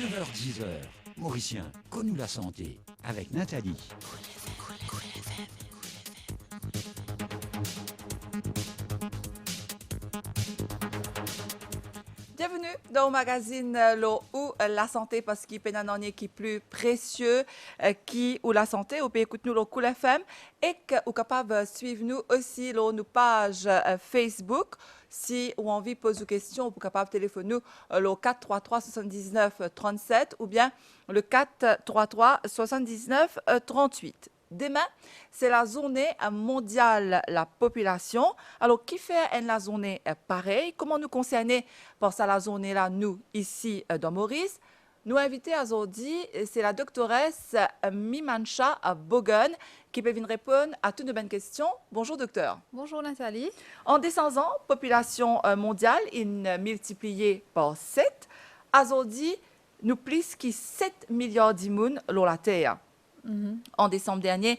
9h-10h, Mauricien, connu la santé, avec Nathalie. Bienvenue dans le magazine où la santé parce qu'il y a un qui est plus précieux qui ou la santé ou peut écouter nous le Cool FM et que vous capable de suivre nous aussi sur nos pages Facebook. Si vous avez envie de poser une question, vous capable de téléphoner nous le 433 79 37 ou bien le 433 79 38. Demain, c'est la journée mondiale de la population. Alors, qui fait la journée pareille? Comment nous concerner par ça la journée là, nous, ici dans Maurice? Nous inviter aujourd'hui, c'est la doctoresse Mimancha Bogun qui peut venir répondre à toutes nos bonnes questions. Bonjour, docteur. Bonjour Nathalie. En descendant, population mondiale est multipliée par 7. Aujourd'hui, nous plus que 7 milliards d'immunes sur la Terre. En décembre dernier,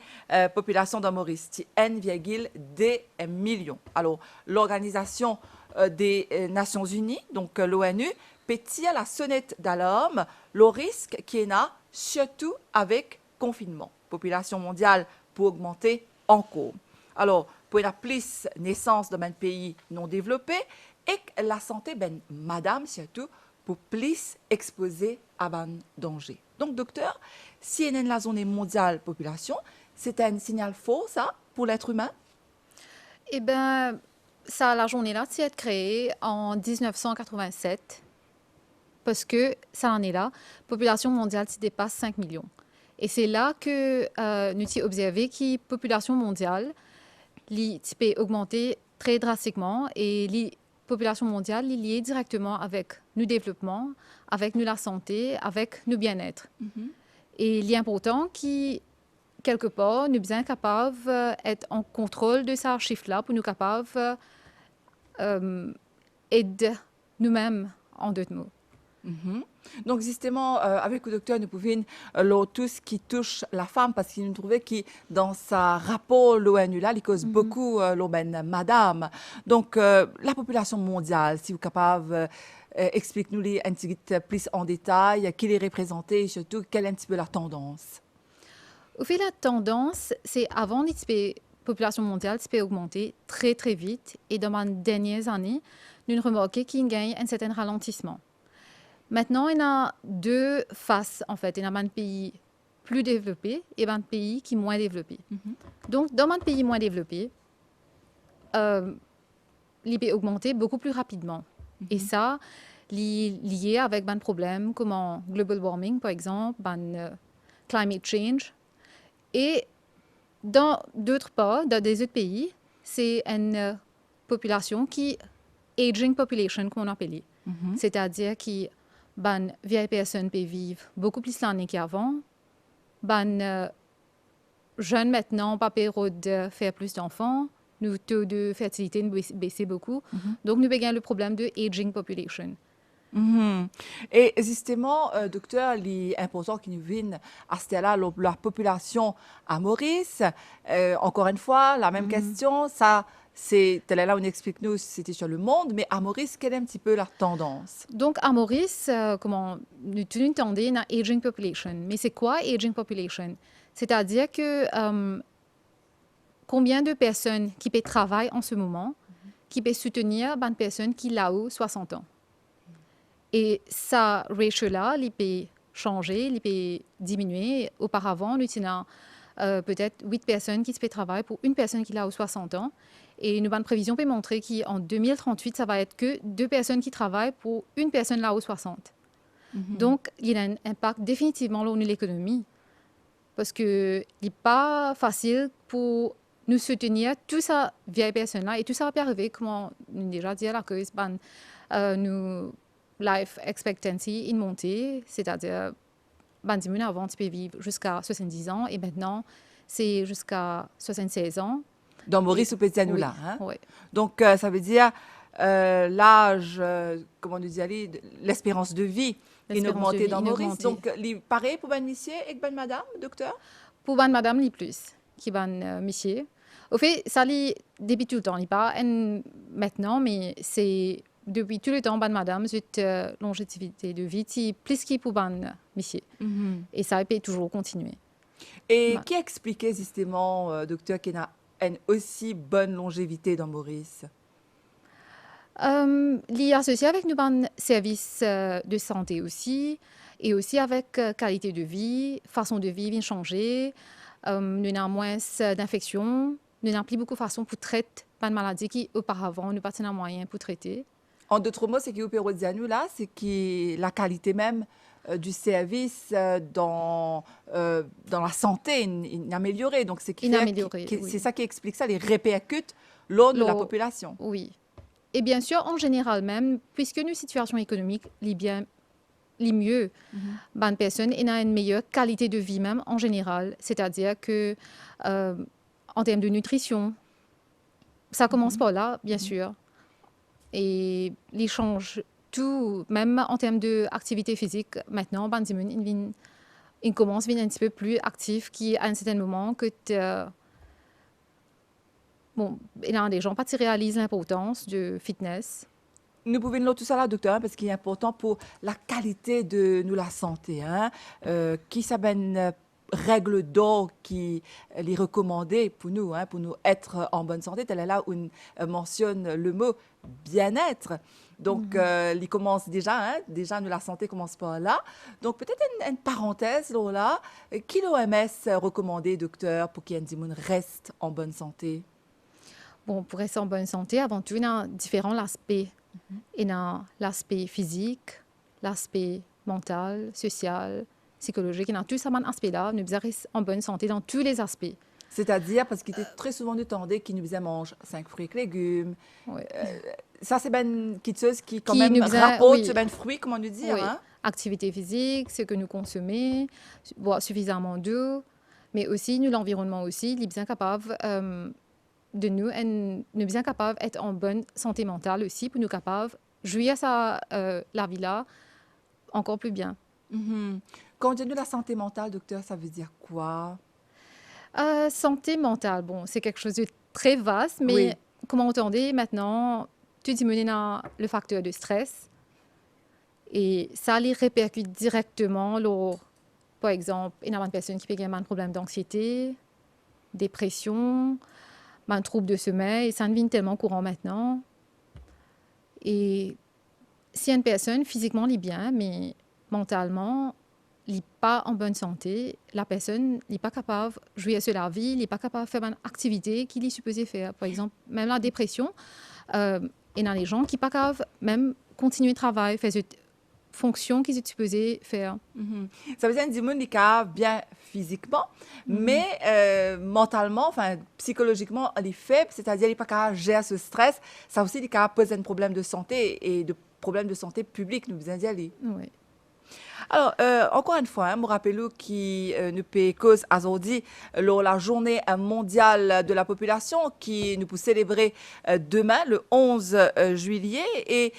population de Maurice, 1,2 million. Alors, l'Organisation des Nations Unies, donc l'ONU, pétille la sonnette d'alarme, le risque qui est là, surtout avec confinement. Population mondiale pour augmenter encore. Alors, pour la plus naissance dans un pays non développé et la santé, madame surtout, pour plus exposer à un danger. Donc, docteur, si on est la zone mondiale population, c'est un signal faux, ça, pour l'être humain? Eh bien, ça, la journée-là, c'est être créée en 1987, parce que ça en est là, population mondiale qui dépasse 5 millions. Et c'est là que nous avons observé que la population mondiale peut augmenter très drastiquement et la population mondiale est liée directement avec nos développements, avec nous la santé, avec nos bien-être. Et il est important que, quelque part, nous sommes bien capables d'être en contrôle de ces chiffres-là pour nous capables d'aider nous-mêmes en deux mots. Donc, justement, avec le docteur, nous pouvons tout ce qui touche la femme, parce qu'il nous trouvait que dans sa rapport, l'ONU, là, il cause beaucoup madame. Donc, la population mondiale, si vous êtes capable, explique-nous un petit peu plus en détail, qui est représenté et surtout, quelle est un petit peu la tendance? Au fait, la tendance, c'est avant la population mondiale peut augmenter très, très vite. Et dans les dernières années, nous remarquons qu'il y a un certain ralentissement. Maintenant, il y a deux faces, en fait. Il y a un pays plus développé et un pays qui est moins développé. Donc, dans un pays moins développé, il peut augmenter beaucoup plus rapidement. Et ça, lié avec un problème comme global warming, par exemple, climate change. Et dans d'autres pas, dans des autres pays, c'est une population qui aging population, comme on appelle. C'est-à-dire que vieilles personnes peuvent vivre beaucoup plus l'année qu'avant. Jeunes maintenant, pas peur de faire plus d'enfants. Nos taux de fertilité baissent beaucoup. Donc, nous avons le problème de aging population. Et justement, docteur, il est important qu'il nous vienne à ce là la population à Maurice. Encore une fois, la même question, ça, c'est là où on explique nous, c'était sur le monde, mais à Maurice, quelle est un petit peu la tendance? Donc, à Maurice, comment nous entendons une aging population. Mais c'est quoi aging population? C'est-à-dire que combien de personnes qui peuvent travailler en ce moment, qui peuvent soutenir une personne qui a 60 ans? Et ça ratio-là, il peut changer, il peut diminuer. Auparavant, nous avons peut-être 8 personnes qui peuvent travailler pour une personne qui a 60 ans. Et une bonne prévision peut montrer qu'en 2038, ça va être que 2 personnes qui travaillent pour une personne là 60. Donc, il y a un impact définitivement sur l'économie. Parce qu'il n'est pas facile pour nous soutenir toutes ces vieilles personnes-là. Et tout ça va arriver, comme on a déjà dit, à la cause nous life expectancy est montée, c'est-à-dire avant tu peux vivre jusqu'à 70 ans et maintenant c'est jusqu'à 76 ans. Dans Maurice ou Pétianou, oui, là. Hein? Oui. Donc, ça veut dire l'âge, comment on dit, l'espérance de vie est augmentée dans Maurice. Donc, pareil pour ben monsieur et ben madame, docteur? Pour ben madame, les plus, qui ben monsieur. Au fait, ça lit début tout le temps, il pas maintenant, mais c'est depuis tout le temps, ban madame, cette longévité de vie, c'est plus qu'il pour ban monsieur. Et ça peut toujours continuer. Et Ouais. qui expliquait justement, docteur, qu'il y a une aussi bonne longévité dans Maurice? Lié associé avec nos ban services de santé aussi, et aussi avec qualité de vie, façon de vivre changer. Nous avons moins d'infections, nous n'avons plus beaucoup de façons pour traiter pas de maladies qui auparavant nous pas de moyens pour traiter. En d'autres mots, c'est qui opère nous là, c'est qui la qualité même du service dans la santé améliorée. Donc c'est Inaméliorée, oui. c'est ça qui explique ça, les répercute lors de la Lors- population. Oui. Et bien sûr, en général même, puisque nos situations économiques les bien les mieux, bonne personne et a une meilleure qualité de vie même en général. C'est-à-dire que en termes de nutrition, ça commence par là, bien sûr. Et les change tout, même en termes d'activité physique. Maintenant, bonne il commence à être un petit peu plus actif qui à un certain moment que bon, il y a des gens pas qui réalisent l'importance de fitness. Nous pouvons nous tout ça là, docteur, hein, parce qu'il est important pour la qualité de nous la santé. Hein, qui s'appelle règle d'or qui les recommandée pour nous être en bonne santé. Elle est là où on mentionne le mot bien-être. Donc, il commence déjà nous la santé commence par là. Donc, peut-être une parenthèse là, qui l'OMS recommandé, docteur, pour qu'un reste en bonne santé? Bon, pour rester en bonne santé, avant tout, il y a différents aspects. Il y a l'aspect physique, l'aspect mental, social, psychologique. Il y a tous ces aspects-là. Nous devons rester en bonne santé dans tous les aspects. C'est-à-dire, parce qu'il était très souvent entendu qu'il nous mange 5 fruits et légumes. Ouais. Ça, c'est une petite chose qui, quand Qui même, nous faisait- rapporte oui. ce ben fruit, comment nous dire. Oui. Hein? Activité physique, ce que nous consommons, boire suffisamment d'eau, mais aussi nous, l'environnement aussi, il est bien capable de nous, nous bien capable d'être en bonne santé mentale aussi, pour nous capables de jouir la vie là encore plus bien. Quand on dit la santé mentale, docteur, ça veut dire quoi? Santé mentale, bon, c'est quelque chose de très vaste, mais Oui. comme on entendait maintenant, tout diminue dans le facteur de stress. Et ça les répercute directement. Par exemple, il y a une personne qui peut avoir un problème d'anxiété, dépression, un trouble de sommeil. Ça devient tellement courant maintenant. Et si une personne, physiquement, elle est bien, mais mentalement, elle n'est pas en bonne santé, la personne n'est pas capable de jouir sur la vie, elle n'est pas capable de faire une activité qu'il est supposé faire. Par exemple, même la dépression, il y a des gens qui ne sont pas capables même continuer le travail, faire cette fonction qu'ils sont supposés faire. Ça veut dire que les gens bien physiquement, mais mentalement, enfin, psychologiquement, elle est faible, c'est-à-dire qu'il n'est pas capable de gérer ce stress. Ça aussi, il est capable de poser un problème de santé et de problèmes de santé publique, nous besoin d'y aller. Oui. Alors, encore une fois, je me rappelle qui nous peut cause aujourd'hui la journée mondiale de la population qui nous peut célébrer demain, le 11 juillet. Et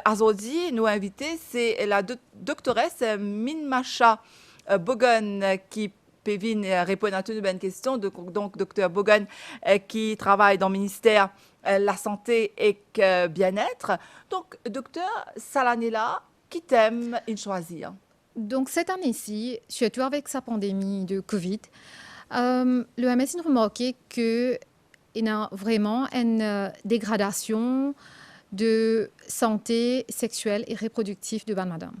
aujourd'hui, nous invitée, c'est la doctoresse Minmacha Bogon qui peut venir répondre à toutes les questions. Donc, docteur Bogon qui travaille dans le ministère la santé et bien-être. Donc, docteur Salanela, qui t'aime, il choisit. Donc, cette année-ci, surtout avec sa pandémie de Covid, l'OMS a remarqué qu'il y a vraiment une dégradation de santé sexuelle et reproductive de bonne madame.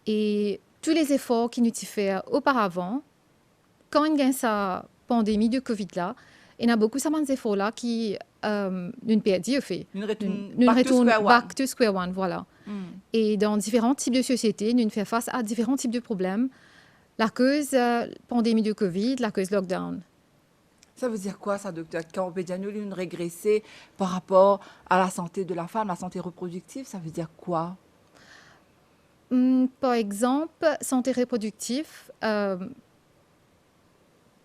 Et tous les efforts qu'il nous a fait auparavant, quand il y a sa pandémie de Covid-là, il y a beaucoup de efforts-là qui nous perdent, fait. Nous retournons back to square one, voilà. Et dans différents types de sociétés, nous faisons face à différents types de problèmes. La cause pandémie de Covid, la cause lockdown. Ça veut dire quoi, ça, docteur? Quand on peut dire nous régresser par rapport à la santé de la femme, la santé reproductive, ça veut dire quoi? Par exemple, santé reproductive,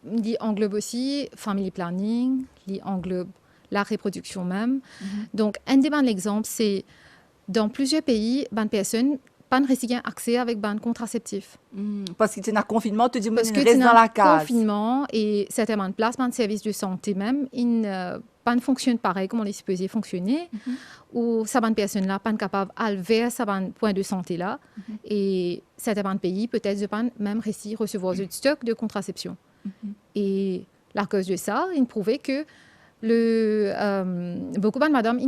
il englobe aussi family planning, il englobe la reproduction même. Donc, un des bons exemples, c'est dans plusieurs pays, les personnes n'ont pas accès avec des contraceptifs. Parce que tu es en confinement, tu dis Parce que reste dans la case. confinement et certaines places, dans le service de santé même, ils pas fonctionne pareil comme on est supposé fonctionner, ou ça bonne personne là pas capable d'aller vers sa point de santé là, et certains pays peut-être de pas même réussir à recevoir du stock de contraception. Et la cause de ça, il prouvait que beaucoup de madame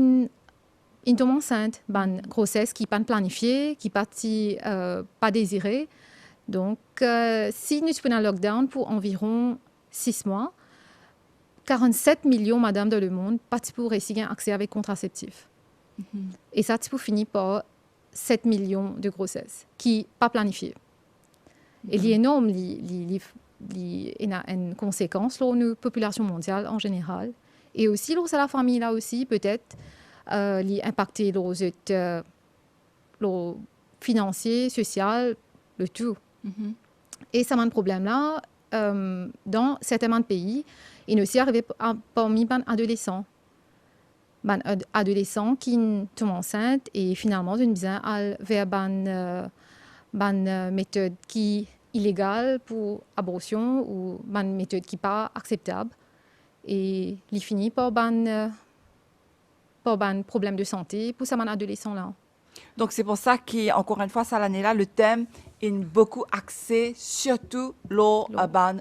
ils tombent enceintes, une grossesse qui n'est pas planifiée, qui n'est pas désirée. Donc, si nous sommes en lockdown pour environ 6 mois, 47 millions de madames dans le monde partent pour réussir un accès avec contraceptif. Et ça, tu finir par 7 millions de grossesses qui ne sont pas planifiées. Et c'est énorme, il y a une conséquence sur la population mondiale en général. Et aussi, c'est la famille là aussi, peut-être, impacter le financier, social, le tout. Et ça a un problème là. Dans certains pays, il est aussi arrivé parmi les adolescents. Les adolescents qui tombent enceintes et finalement, ils viennent vers une méthode qui est illégale pour l'abortion ou une méthode qui n'est pas acceptable. Et ils finissent par un problème de santé pour ces adolescents-là. Donc, c'est pour ça qu'encore une fois, cette année-là, le thème est beaucoup axé surtout sur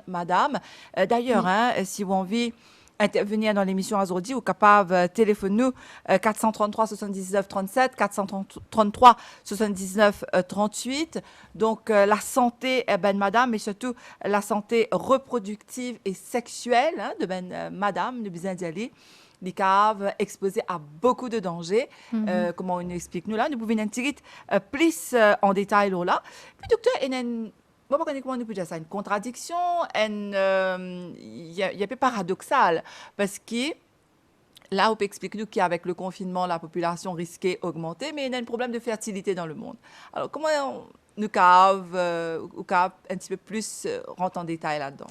madame. D'ailleurs, si vous avez envie d'intervenir dans l'émission aujourd'hui, vous êtes capable de téléphoner nous 433 79 37, 433 79 38. Donc, la santé madame, mais surtout la santé reproductive et sexuelle de madame, de besoin d'y aller. Les caves exposées à beaucoup de dangers. Comment on explique nous là? Nous pouvons tirer plus en détail là. Puis docteur, il y a comment nous peut dire ça? Une contradiction, il y a un peu paradoxal parce que là, on peut expliquer nous qu'avec le confinement, la population risquait d'augmenter, mais il y a un problème de fertilité dans le monde. Alors, comment nous cave un petit peu plus rentre en détail là-dedans?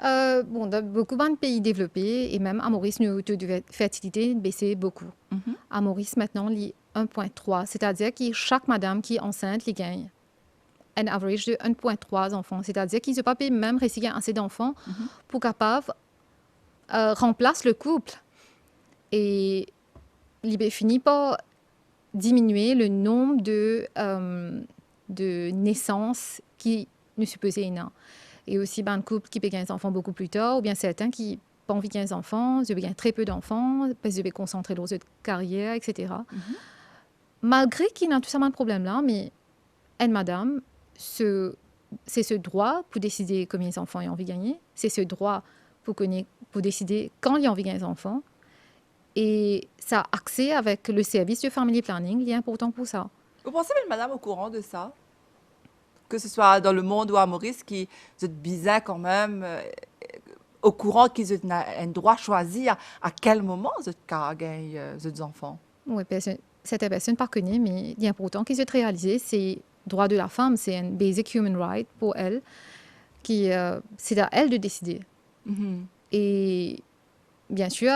Dans beaucoup de pays développés, et même à Maurice, le taux de fertilité baissé beaucoup. À Maurice, maintenant, il est 1,3. C'est-à-dire que chaque madame qui est enceinte, elle gagne un average de 1,3 enfants. C'est-à-dire qu'ils ne peuvent pas même réussir assez d'enfants pour capable remplacer le couple. Et il finit par diminuer le nombre de naissances qui ne supposaient non. Et aussi, un couple qui peut gagner des enfants beaucoup plus tard, ou bien certains qui n'ont pas envie de gagner des enfants, ils gagnent très peu d'enfants, parce qu'ils veulent concentrer leur carrière, etc. Malgré qu'il y a tout ça un problème-là, mais une madame, c'est ce droit pour décider combien d'enfants ils ont envie de gagner, c'est ce droit pour décider quand ils ont envie de gagner des enfants, et ça a accès avec le service de family planning, il est important pour ça. Vous pensez que madame est au courant de ça? Que ce soit dans le monde ou à Maurice, qui êtes bizarre quand même, au courant qu'ils ont un droit de choisir à quel moment ils ont gagné des enfants? Oui, cette personne pas connue, mais il est important qu'ils aient réalisé, c'est droit de la femme, c'est un basic human right pour elle, c'est à elle de décider. Et bien sûr,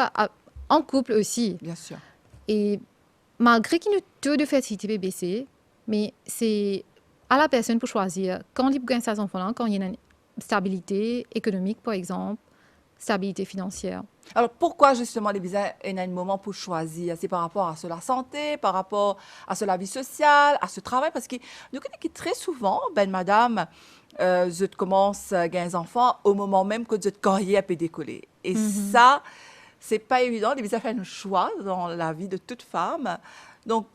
en couple aussi. Bien sûr. Et malgré qu'il y ait un taux de fertilité baissé, mais c'est à la personne pour choisir quand il gagne ses enfants-là, quand il y a une stabilité économique, par exemple, stabilité financière. Alors, pourquoi justement les visas ont un moment pour choisir? C'est par rapport à la santé, par rapport à la vie sociale, à ce travail? Parce que nous connaissons que très souvent, madame, je commence à gagner des enfants au moment même que votre carrière peut décoller. Et ça, c'est pas évident. Les visas font un choix dans la vie de toute femme. Donc,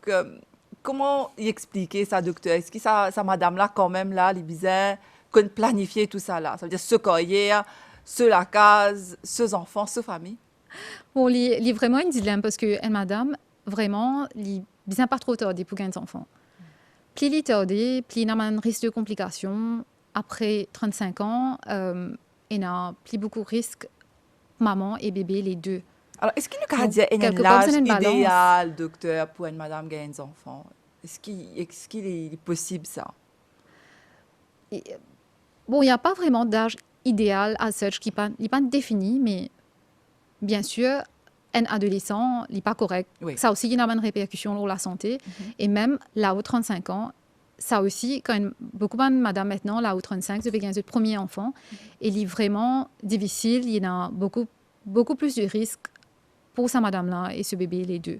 comment y expliquer ça, docteur? Est-ce que ça madame-là, quand même, là, les bizarres, qu'on planifie tout ça, là? Ça veut dire ce carrière, ce la case, ce enfants, ce famille? Bon, il y a vraiment un dilemme parce que madame, vraiment, il bien pas trop tardé pour gagner des enfants. Plus il est tardé, plus il a un risque de complications. Après 35 ans, il a plus beaucoup de risques, maman et bébé, les deux. Alors, est-ce qu'il y a un âge idéal, docteur, pour une madame gagner des enfants? Est-ce qu'il est possible, ça? Bon, il n'y a pas vraiment d'âge idéal à such qui n'est pas défini, mais bien sûr, un adolescent n'est pas correct. Oui. Ça aussi, il y a une répercussion sur la santé. Et même là, aux 35 ans, ça aussi, quand beaucoup de madame maintenant, là, aux 35, je vais gagner le premier enfant. Et il est vraiment difficile. Il y a beaucoup plus de risques pour sa madame-là et ce bébé, les deux.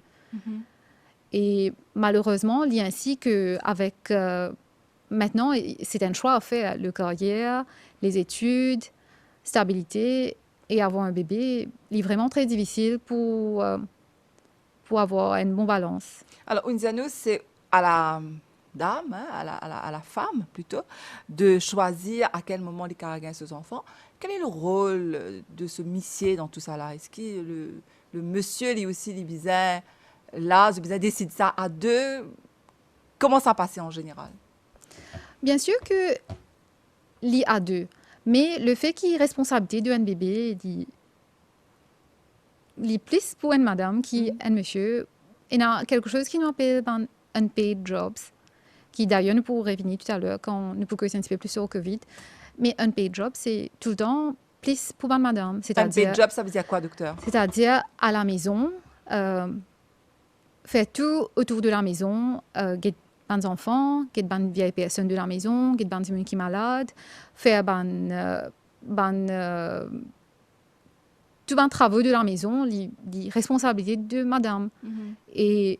Et malheureusement, il y a ainsi qu'avec... maintenant, c'est un choix à faire. Le carrière, les études, stabilité et avoir un bébé, il est vraiment très difficile pour avoir une bonne balance. Alors, Unziano, c'est à la dame, hein, à la femme plutôt, de choisir à quel moment les caragins ses enfants. Quel est le rôle de ce monsieur dans tout ça là? Est-ce que le monsieur, lui aussi, il bizarre, là, il décide ça à deux? Comment ça passe en général? Bien sûr que l'y a deux, mais le fait qu'il y ait responsabilité d'un bébé, il est plus pour une madame qui un monsieur. Il y a quelque chose qui nous appelle unpaid jobs, qui d'ailleurs nous pourrons revenir tout à l'heure quand nous pourrons un petit peu plus sur le Covid. Mais unpaid job, c'est tout le temps plus pour une madame. Unpaid job, ça veut dire quoi, docteur? C'est-à-dire à la maison, faire tout autour de la maison, get des enfants, get des vieilles personnes de la maison, get des gens qui sont malades, faire tout les travaux de la maison, les responsabilités de madame. Et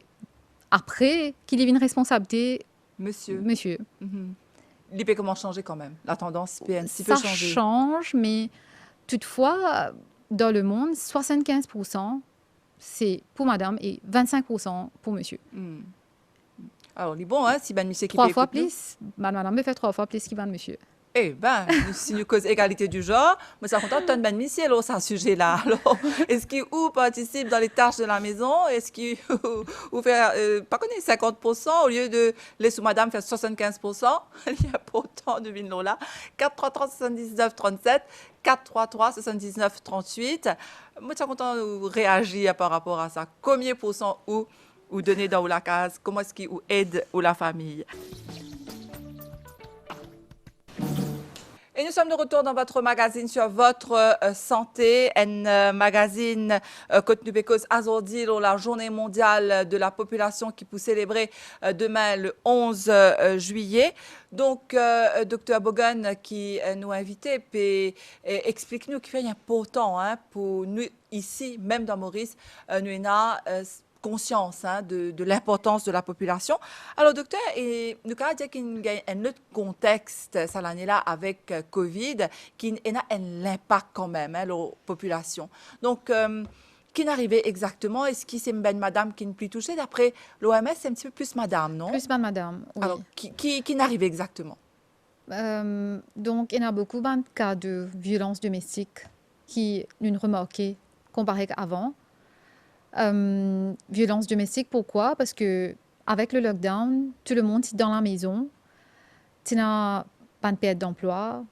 après, qu'il y ait une responsabilité Monsieur. Il peut comment changer quand même? La tendance peut un petit peu changer. Ça change, mais toutefois, dans le monde, 75% c'est pour madame et 25% pour monsieur. Alors, il est bon, hein, si ben monsieur qui Trois peut fois écouter. plus, madame me fait 3 fois plus qu'il va monsieur. Eh ben, si nous cause égalité du genre, moi ça compte tant de ben monsieur là, ça sujet là. Alors, est-ce qu'il ou participe dans les tâches de la maison? Est-ce qu'il ou fait pas connaître 50% au lieu de laisser madame faire 75%? Il y a pas autant de vins là. 433 79 37 433 79 38. Moi ça content de réagir par rapport à ça. Combien pourcent ou donner dans la case? Comment est-ce qu'il ou aide ou la famille? Et nous sommes de retour dans votre magazine sur votre santé, un magazine que nous bécause aujourd'hui la journée mondiale de la population qui peut célébrer demain le 11 juillet. Donc, docteur Bogan qui nous a invités, explique-nous qu'il est important hein, pour nous ici, même dans Maurice, nous avons conscience hein, de l'importance de la population. Alors, docteur, et nous avons dit qu'il y a un autre contexte, cette année-là, avec Covid, qui a un impact quand même, hein, la population. Donc, qui n'arrivait exactement? Est-ce que c'est une madame qui n'est plus touchée? D'après l'OMS, c'est un petit peu plus madame, non? Plus madame, oui. Alors, qui n'arrivait exactement? Donc, il y a beaucoup de cas de violence domestique qui nous remarqué comparé à avant. Violence domestique, pourquoi? Parce que avec le lockdown, tout le monde est dans la maison. Tu n'as pas de perte d'emploi,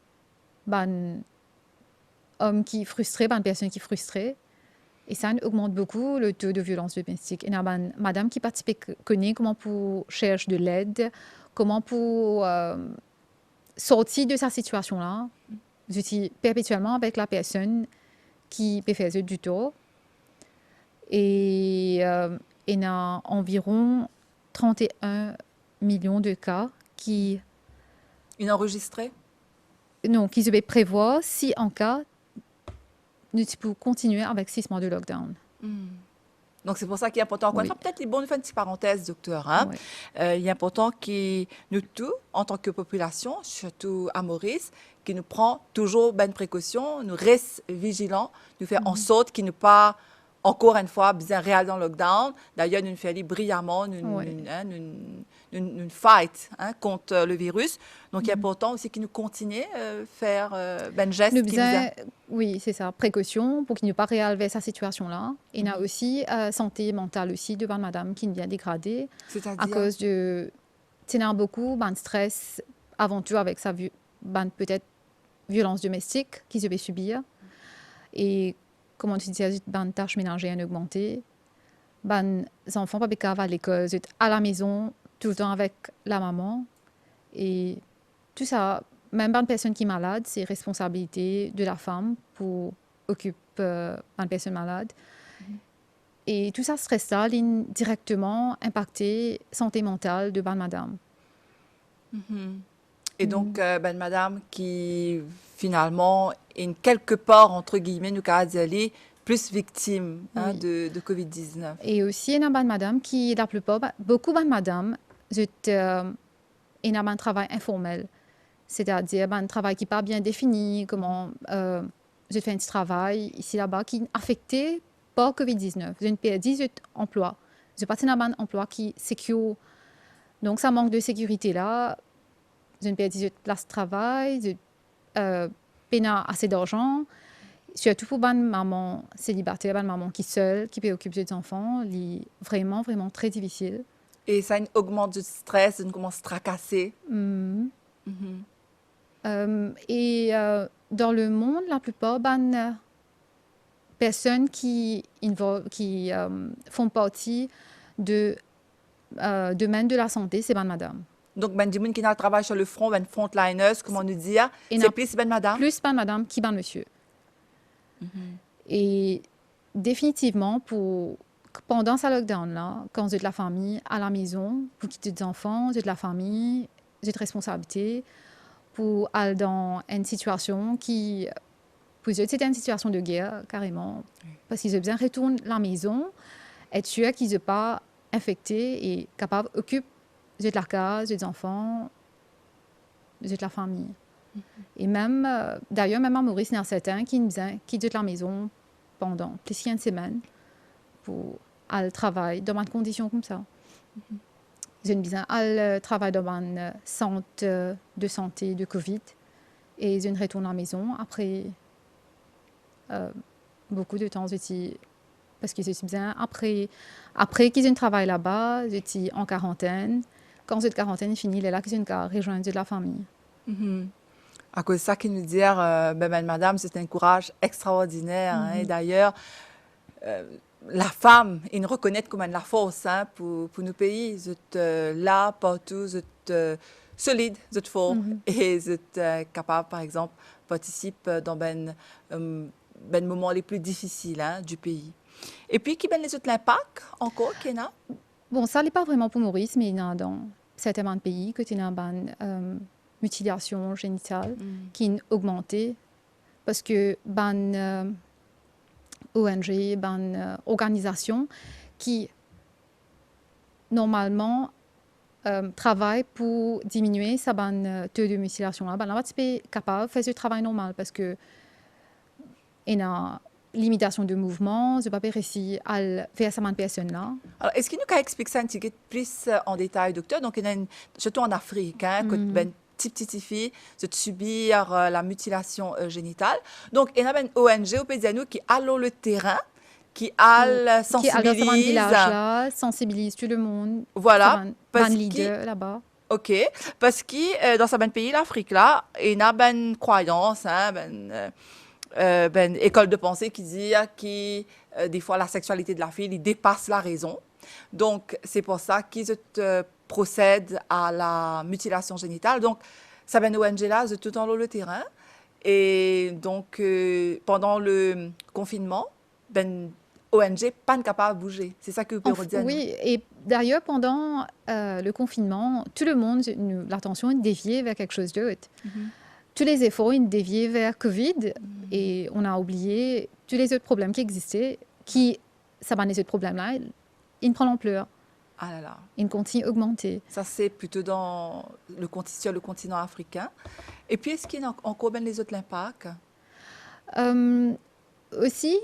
ban homme qui est frustré, ban personne qui est frustrée. Et ça augmente beaucoup le taux de violence domestique. Il y a une madame qui participe, connaît comment pour chercher de l'aide, comment pour sortir de sa situation-là. Je suis perpétuellement avec la personne qui peut faire du tort. Et il y a environ 31 millions de cas qui... Enregistrés? Non, qui se prévoient si en cas, nous pouvons continuer avec 6 mois de lockdown. Donc, c'est pour ça qu'il est important. Encore une fois, peut-être, il est bon de faire une petite parenthèse, docteur. Hein? Il est important que nous tous, en tant que population, surtout à Maurice, qui nous prend toujours bonne précaution, nous reste vigilants, nous fait en sorte qu'il ne pas... Encore une fois, bien réel dans le lockdown. D'ailleurs, nous faisons brillamment une fight hein, contre le virus. Donc, il est important aussi qu'il nous continue à faire ben geste. Oui, c'est ça. Précaution pour qu'il ne pas réalver sa situation-là. Il y a aussi santé mentale aussi de madame qui vient dégrader à cause de... Il y a beaucoup de stress, aventure avec sa peut-être violence domestique qu'ils devaient subir. Et comment tu dis, les tâches ménagères ont augmenté. Les enfants ne peuvent pas aller à l'école, à la maison, tout le temps avec la maman. Et tout ça, même une personne qui est malade, c'est responsabilité de la femme pour occuper une personne malade. Et tout ça, stress-là, a directement impacté la santé mentale de madame. Et donc, madame qui, finalement, est quelque part, entre guillemets, nous avons dit, plus victimes de COVID-19. Et aussi, il y a une madame qui, la plupart, beaucoup de madame, il y a un travail informel. C'est-à-dire un travail qui n'est pas bien défini, comment je fais un petit travail ici, là-bas, qui est affecté par COVID-19. J'ai perdu 18 emplois. Je pas un emploi qui est sécure. Donc, ça manque de sécurité là. J'ai perdu 18 places de travail. Je pas assez d'argent. Surtout pour une maman célibataire, une maman qui est seule, qui peut occuper des enfants. C'est vraiment, vraiment très difficile. Et ça augmente le stress, on commence à se tracasser. Et dans le monde, la plupart des personnes qui font partie de domaine de la santé, c'est madame. Donc, des gens qui travaillent sur le front, frontliners, comment nous dire, c'est plus madame? Plus madame qui monsieur. Et définitivement, pendant ce lockdown-là, quand j'ai de la famille à la maison, pour quitter des enfants, j'ai de la famille, j'ai de responsabilités, pour aller dans une situation qui... Pour eux, c'était une situation de guerre, carrément. Parce qu'ils ont besoin de retourner à la maison, être sûr qu'ils ne sont pas infectés et capables d'occuper de la case, des enfants, de la famille. Et même, d'ailleurs, même à Maurice, il y en a certains qui quittent la maison pendant plus d'une semaine pour aller travailler dans des conditions comme ça. Ils ont besoin d'aller travailler dans un centre de santé de Covid et ils retournent à la maison après beaucoup de temps. Parce qu'ils ont besoin, après qu'ils travaillent là-bas, ils étaient en quarantaine. Quand cette quarantaine est finie, il est là qu'ils ont rejoint de la famille. À cause de ça, qui nous dit, madame, c'est un courage extraordinaire. Et d'ailleurs, la femme, ils nous reconnaissent comme la force pour nos pays. Vous êtes là, partout, vous êtes solide, vous êtes fort. Et vous êtes capable, par exemple, de participer dans les moments les plus difficiles du pays. Et puis, qui les autres impacts encore, Kena? Bon, ça n'est pas vraiment pour Maurice, mais il y a dans certains pays que il y a une mutilation génitale qui a augmenté parce que ONG, organisation qui normalement travaille pour diminuer ce taux de mutilation là, là c'est capable de faire ce travail normal parce que il y a limitation de mouvement, je n'ai pas réussi à faire ça personne là. Alors, est-ce qu'il nous peut expliquer ça un petit peu plus en détail, docteur? Donc, il y a surtout en Afrique, que petite fille de subir la mutilation génitale. Donc, il y a une ONG au pays de nous qui allent le terrain, qui allent sensibilise tout le monde. Voilà. Parce leader là-bas. OK. Parce que dans ce pays, l'Afrique, là, il y a une croyance, école de pensée qui dit que des fois, la sexualité de la fille il dépasse la raison. Donc, c'est pour ça qu'ils procèdent à la mutilation génitale. Donc, ça ben ONG là, c'est tout en le terrain. Et donc, pendant le confinement, ONG pas capable de bouger. C'est ça que vous pouvez dire. Oui, et d'ailleurs, pendant le confinement, tout le monde, l'attention est déviée vers quelque chose d'autre. Tous les efforts sont déviés vers Covid et on a oublié tous les autres problèmes qui existaient, ça va les autres problèmes-là, ils prennent l'ampleur. Ah là là. Ils continuent à augmenter. Ça, c'est plutôt sur le continent africain. Et puis, est-ce qu'il y a encore les autres impacts? Aussi,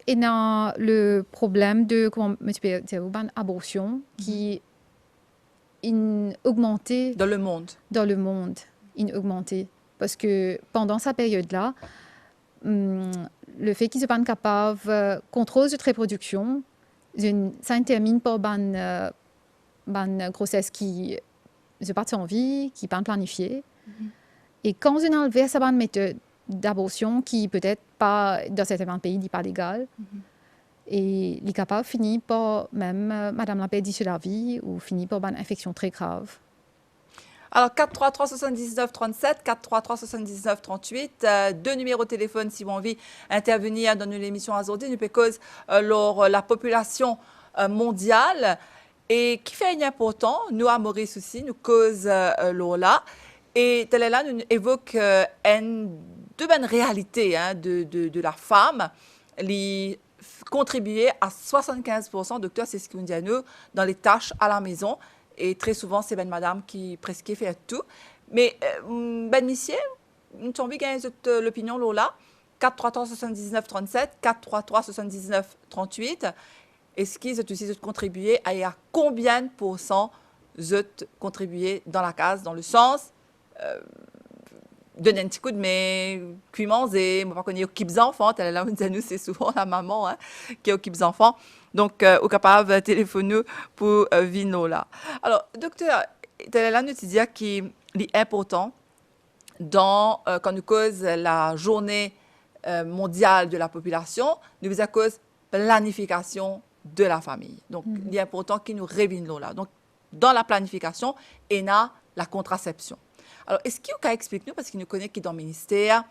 il y a le problème de, comment tu peux dire, abortion qui a augmenté. Dans le monde. Dans le monde, il a augmenté. Parce que pendant cette période-là, le fait qu'ils ne soient pas capables de contrôler cette reproduction, ça termine par une grossesse qui n'est pas en vie, qui n'est pas planifiée. Et quand on a enlevé cette méthode d'abortion qui peut-être pas, dans certains pays, n'est pas légale, et les capables finissent par même, madame l'a perdu sur la vie, ou finit par une infection très grave. Alors, 433 79 37, 433 79 38, deux numéros de téléphone si vous avez envie d'intervenir dans l'émission aujourd'hui, nous cause la population mondiale et qui fait un important, nous à Maurice aussi, nous cause là. Et tel est là, nous évoque une réalité de la femme contribuer à 75%, docteur, c'est ce qu'on dit à nous, dans les tâches à la maison. Et très souvent, c'est ben madame qui presque fait tout. Mais ben monsieur, nous avons gagné l'opinion là, 433 79 37, 433 79 38. Est-ce qu'ils ont aussi contribué à combien de pourcents ont contribué dans la case, dans le sens donner un petit coup de main, cuit manger, moi, on est occupé enfants, elle est là, nous, c'est souvent la maman qui occupe les enfants. Donc, au capable de téléphoner pour Vino là. Alors, docteur, elle est là, nous dit qu'il est important quand nous cause la journée mondiale de la population, nous faisons cause planification de la famille. Donc, il est important qu'il nous révine là. Donc, dans la planification, il y a la contraception. Alors, est-ce qu'il y a expliquer nous, parce qu'il nous connaît qui dans le ministère,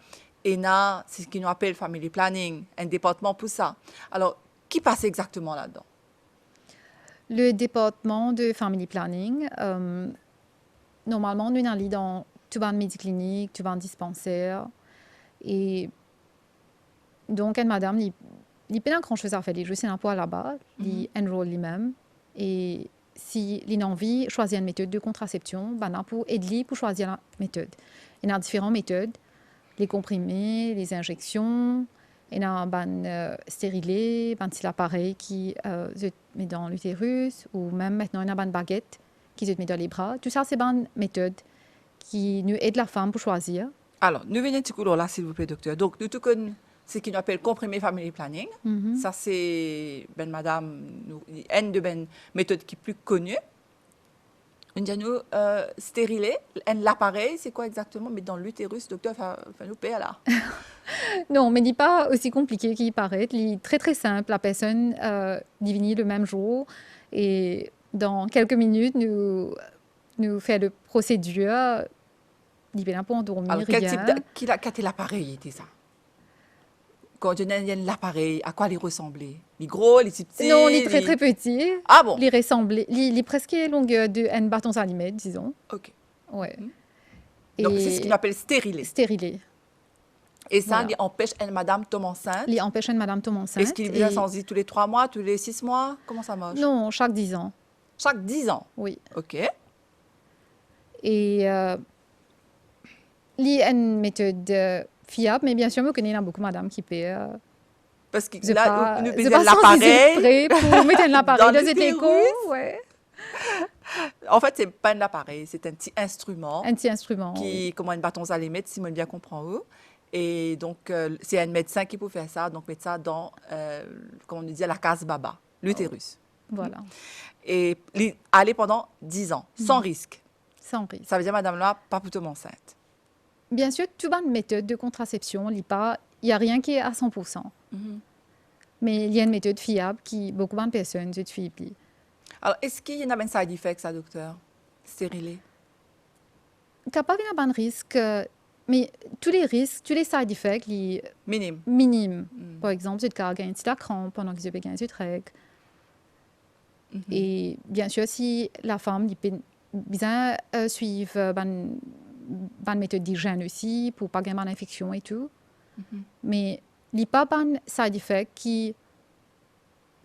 il y a ce qu'on appelle family planning, un département pour ça. Alors, qui passe exactement là-dedans? Le département de family planning, normalement, nous allons dans tout le médiclinique, tout le dispensaire. Et donc, une madame, il n'y a pas grand-chose à faire. Il joue un poids là-bas, il enroll lui-même. Et si il a envie de choisir une méthode de contraception, ben, pour aider pour choisir la méthode. Il y a différentes méthodes, les comprimés, les injections, il y a un stérilet, un petit appareil qui se met dans l'utérus, ou même maintenant il y a une baguette qui se met dans les bras. Tout ça, c'est une méthode qui nous aide la femme pour choisir. Alors, nous venons un petit coup là, s'il vous plaît, docteur. Donc, nous tout connaissons ce qu'on appelle comprimé family planning. Ça, c'est madame, une de mes méthodes qui est plus connue. Nous stérilet, l'appareil, c'est quoi exactement? Mais dans l'utérus, docteur, nous payer là. Non, mais il n'est pas aussi compliqué qu'il paraît. Il est très très simple. La personne divine le même jour et dans quelques minutes, nous fait la procédure. Il vient pour endormir. Alors, quel type quel l'appareil était ça? Quand il y a l'appareil, à quoi il ressemblait? Les gros, les petits? Non, il est très très petit. Ah bon? Il ressemblait, il est presque longueur d'un bâton à allumette, disons. Ok. Ouais. Donc, c'est ce qu'on appelle stérilet. Stérilet. Et ça, il empêche une madame tomber enceinte? Il empêche une madame tomber enceinte. Est-ce qu'il vient sans tous les 3 mois, tous les 6 mois? Comment ça marche? Non, chaque 10 ans. Chaque 10 ans? Oui. Ok. Et il y a une méthode fiable, mais bien sûr, vous connaissez beaucoup de madame qui paient. Parce que là, nous faisons faisons l'appareil. Pour mettre l'appareil dans cet écho. Ouais. En fait, ce n'est pas un appareil, c'est un petit instrument. Un petit instrument. Qui, comment un bâton à les mettre, si on bien comprend où. Et donc, c'est un médecin qui peut faire ça. Donc, mettre ça dans, comme on dit, la case baba, l'utérus. Voilà. Et aller pendant 10 ans, sans risque. Sans risque. Ça veut dire, madame là, pas pour tomber enceinte. Bien sûr, tout une méthode de contraception, il n'y a rien qui est à 100%. Mais il y a une méthode fiable qui beaucoup de personnes se suivent. Alors, est-ce qu'il y en a un side effect, ça, docteur? Stérilet? Capable d'un bon risque, mais tous les risques, tous les side effects, les minimes. Par exemple, c'est le cas d'un petit crampe pendant que vous avez un règle. Et bien sûr, si la femme peut bien suivre une méthode d'hygiène aussi pour pas gagner d'infection et tout. Mais il n'y a pas de side effect qui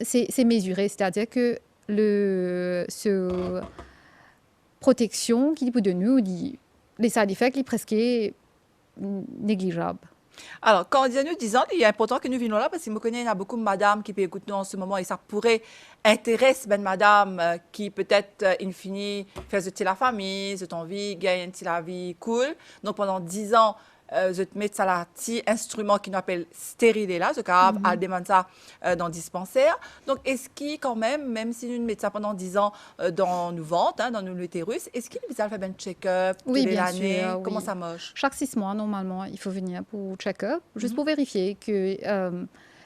c'est mesuré, c'est-à-dire que ce protection qui peut de nous, les side effects sont presque négligeables. Alors, quand on dit à nous 10 ans, il est important que nous venions là parce que je connais, il y a beaucoup de madames qui peuvent écouter nous en ce moment et ça pourrait intéresser une madame qui peut-être, in fine, fait la famille, cette envie, gagne la vie cool. Donc, pendant 10 ans, je te mets ça là, petit instrument qui nous appelle stérilet là, je capable à demander ça dans le dispensaire. Donc, est-ce qu'il quand même si nous mettons ça pendant 10 ans dans nos ventres, dans nos utérus, est-ce qu'il nous fait un check-up oui, bien sûr. Comment ça marche? Chaque 6 mois, normalement, il faut venir pour check-up, juste pour vérifier que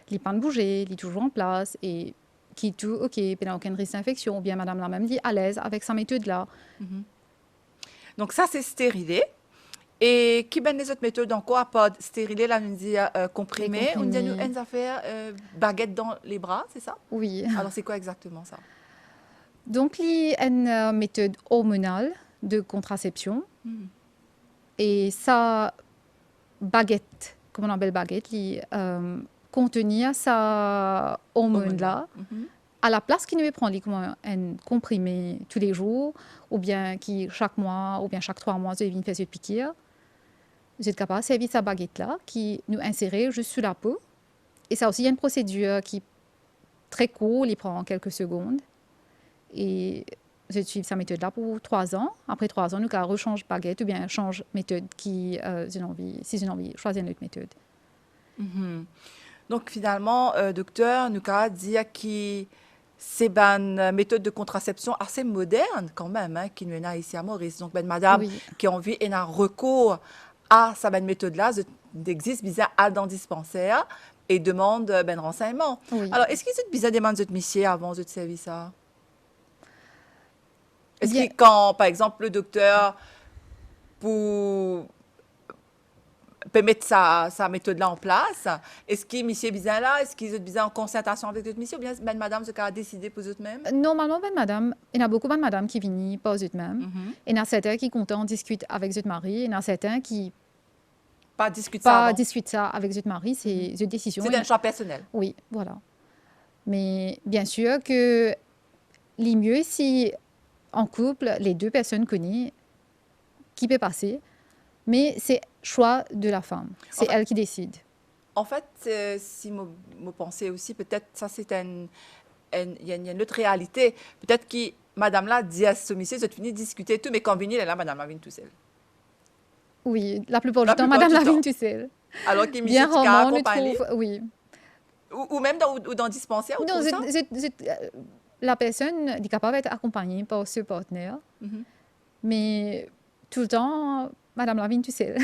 les pas de bouger, il est toujours en place et qui tout OK, il n'y a aucun risque d'infection, ou bien madame la même dit à l'aise avec sa méthode là. Donc, ça, c'est stérilet. Et qui ben les autres méthodes encore, pas stérilet, là, on dit comprimé, on dit nous une affaire baguette dans les bras, c'est ça? Oui. Alors, c'est quoi exactement ça? Donc, il y a une méthode hormonale de contraception. Et ça, baguette, comme on appelle baguette, contenir sa hormone-là, à la place qu'il ne prend un comprimé tous les jours, ou bien qui chaque mois, ou bien chaque 3 mois, il vient faire cette piqûre, vous êtes capable de servir sa baguette-là, qui nous insérer juste sous la peau. Et ça aussi, il y a une procédure qui est très courte, il prend quelques secondes. Et je suis sa méthode-là pour 3 ans. Après 3 ans, nous avons rechange baguette ou bien change méthode qui, si j'ai envie, choisir une autre méthode. Donc, finalement, docteur, nous avons dit que c'est une méthode de contraception assez moderne quand même, hein, qui nous est ici à Maurice. Donc, madame Oui. qui a envie et a recours à sa méthode-là, existe bizarre à dans dispensaire et demande renseignement. Oui. Alors, est-ce qu'il y a bizarre des demandes de monsieur avant de servir ça? Est-ce Bien. que quand, par exemple, le docteur peut mettre sa méthode-là en place, est-ce que monsieur est bizarre là? Est-ce qu'ils sont bizarre en concertation avec votre monsieur? Ou bien madame, ce qu'a décidé pour eux-mêmes? Normalement, madame, il y a beaucoup de madame qui viennent pas eux-mêmes. Il y en a certains qui comptent discuter avec leur mari. Il y en a certains qui Pas discuter ça pas avant. discutent ça avec leur mari. C'est une décision. C'est un choix personnel. Oui, voilà. Mais bien sûr que le mieux si en couple, les 2 personnes connaissent qui peut passer, mais c'est choix de la femme. C'est En fait- elle qui décide. En fait, si je pensais aussi, peut-être ça c'est il y a une autre réalité. Peut-être que madame là dit à ce monsieur, vous fini de discuter tout, mais quand vient là, madame là vient tout seul. Oui, la plupart La du temps, plupart madame du Lavigne temps. tout seul. Alors que monsieur Bien qui a rarement, on accompagné, trouve, oui. ou même dans le dispensaire, ou Non, tout ça. la personne est capable d'être accompagnée par ce partenaire, Mhm. mais tout le temps, madame Lavigne tout seul.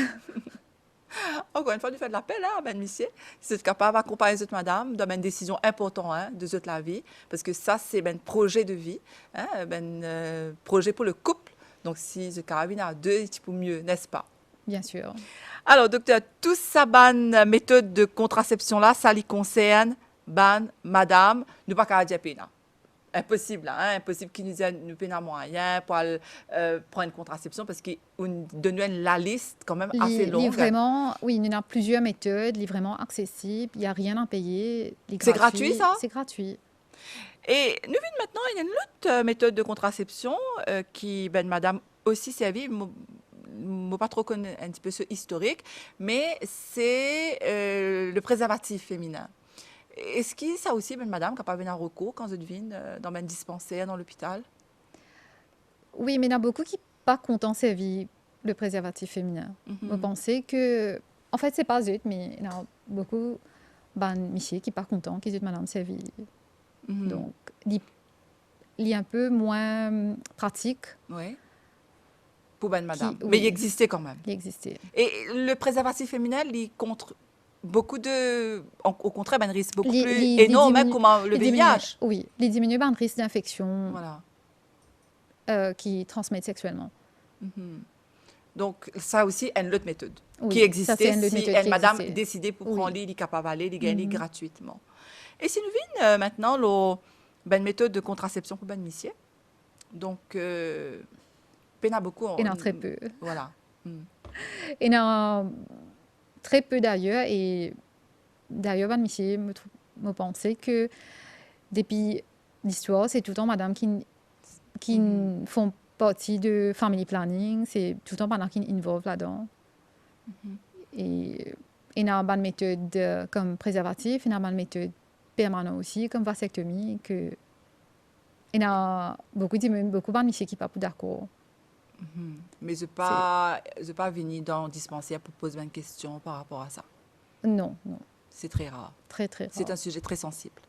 Encore une fois, du fait de l'appel, hein, monsieur, si vous êtes capable d'accompagner cette madame dans une décision importante hein, de toute la vie, parce que ça, c'est un projet de vie, hein, projet pour le couple. Donc, si vous êtes capable à 2, c'est pour mieux, n'est-ce pas? Bien sûr. Alors, docteur, toute sa bonne méthode de contraception-là, ça lui concerne, madame, nous pas qu'à dire pénal. Impossible, hein? Impossible qu'il nous ait nous pénal moyen pour prendre une contraception parce qu'il nous donne la liste quand même assez longue. Vraiment, oui, il y en a plusieurs méthodes, il est vraiment accessible, il n'y a rien à payer. C'est gratuit, ça? C'est gratuit. Et nous vîmes maintenant, il y a une autre méthode de contraception qui, madame, aussi servie. Je pas trop connaître un petit peu ce historique, mais c'est le préservatif féminin. Est-ce que ça aussi, madame, quand pas venir en recours quand vous devine dans un dispensaire, dans l'hôpital? Oui, mais il y en a beaucoup qui ne sont pas contents servir le préservatif féminin. Vous pensez que, en fait, c'est pas eux, mais il y en a beaucoup monsieur qui ne sont pas contents qu'ils aient madame servir. Donc, il est un peu moins pratique. Oui. Pour madame. Oui. Mais il existait quand même. Il existait. Et le préservatif féminin, il contre beaucoup de... Au contraire, un risque beaucoup plus énorme hein, comme le VIH. Oui, il diminue le risque d'infection Voilà. qui transmettent sexuellement. Donc, ça aussi, une autre méthode Oui, qui ça, existait c'est une autre si méthode une qui madame existait. décidait pour Oui. prendre les capable d'aller, les gagner gratuitement. Et si nous venons maintenant une méthode de contraception pour monsieur, donc, il y en a beaucoup. Il y en a très peu. Voilà. Il y en a très peu d'ailleurs. Et d'ailleurs, monsieur me pensait que depuis l'histoire, c'est tout le temps madame qui font partie de family planning. C'est tout le temps madame qui involve là-dedans. Et il y a une méthode comme préservatif, il y a une méthode permanente aussi, comme vasectomie. Il y a beaucoup de monsieur qui ne sont pas d'accord. Mais je pas venir dans le dispensaire pour poser une question par rapport à ça. Non, non. C'est très rare. Très, très rare. C'est un sujet très sensible.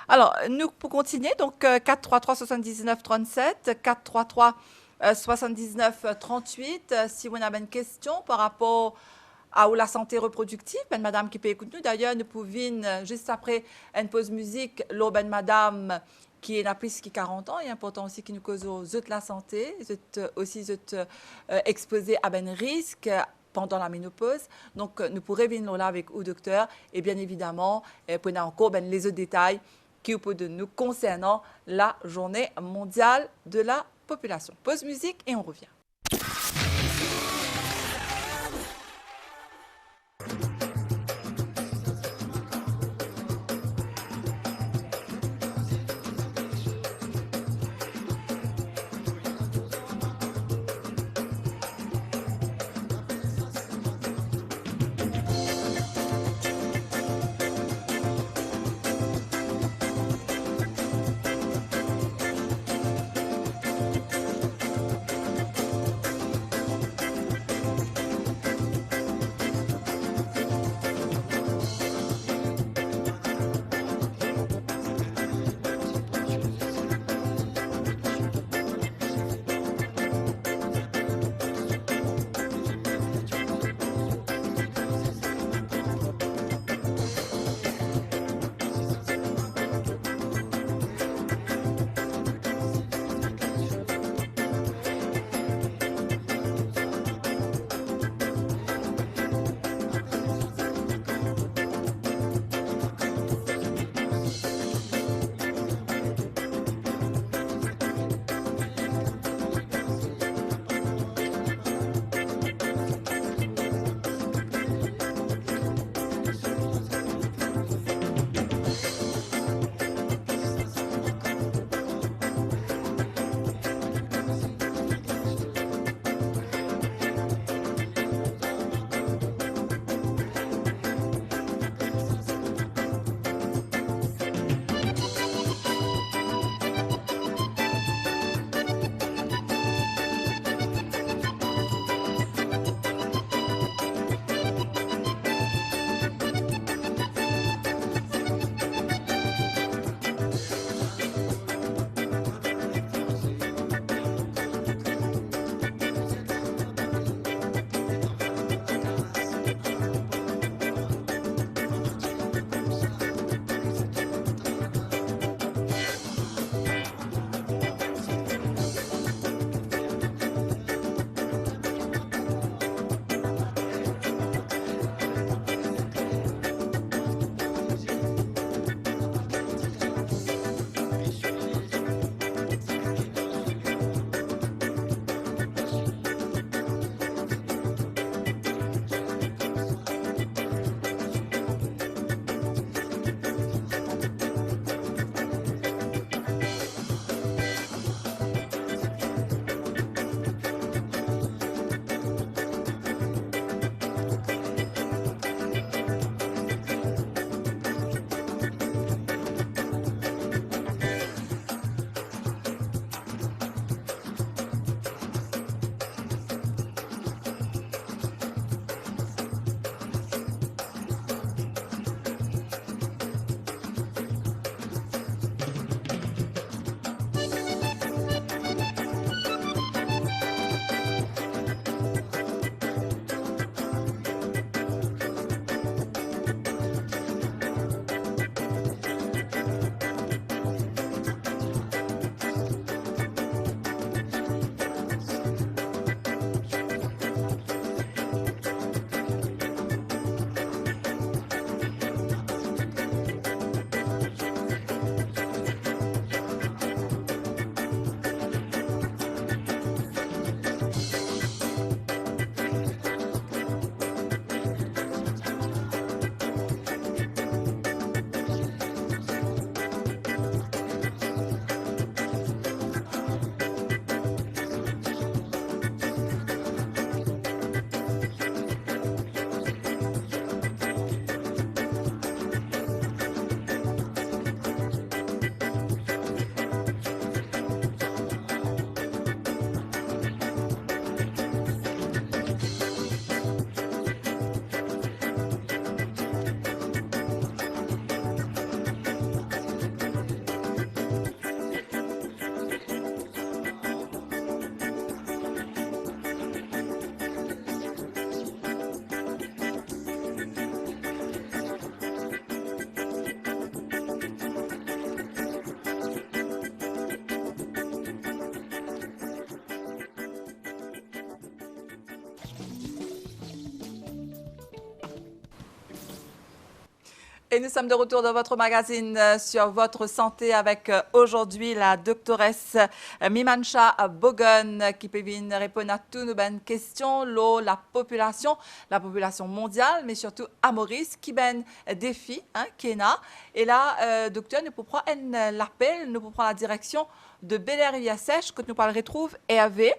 Alors, nous, pour continuer, donc 433 79 37, 433 79 38, si vous avez une question par rapport à la santé reproductive, madame qui peut écouter nous. D'ailleurs, nous pouvons, juste après une pause musique, madame qui est plus de 40 ans, et important aussi qui nous cause aux autres la santé, aussi exposés à un risque pendant la ménopause. Donc, nous pourrons venir là avec le docteur et bien évidemment, prenez encore les autres détails qui vous de nous concernant la journée mondiale de la population. Pause musique et on revient. Et nous sommes de retour dans votre magazine sur votre santé avec aujourd'hui la doctoresse Mimansha Bogun qui peut venir répondre à toutes nos bonnes questions. La population mondiale, mais surtout à Maurice, qui ben défi, qui est là. Et là, docteur, nous pouvons prendre l'appel, nous pouvons prendre la direction de Bel-Air-Rivière-Sèche que nous parlerons retrouve Hervé,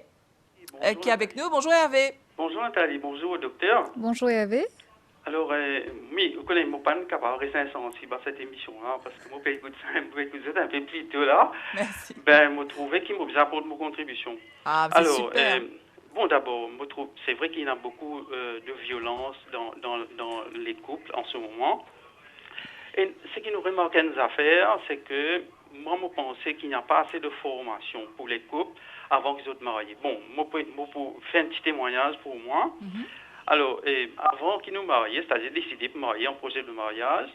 qui est avec nous. Bonjour Hervé. Bonjour Nathalie, bonjour docteur. Bonjour Hervé. Alors, oui, vous connaissez, je ne suis pas capable de rester sensible à cette émission-là, parce que moi, je écoute ça un peu plus tôt là. Merci. Ben, je trouvais qu'il m'a besoin apporter mon contribution. Ah, c'est alors, super. Bon, d'abord, c'est vrai qu'il y a beaucoup de violence dans les couples en ce moment. Et ce qui nous remarque nos affaires, c'est que moi, je pense qu'il n'y a pas assez de formation pour les couples avant qu'ils soient mariés. Bon, moi, pour faire un petit témoignage pour moi. Alors, avant qu'ils nous marient, c'est-à-dire décider de marier, en projet de mariage,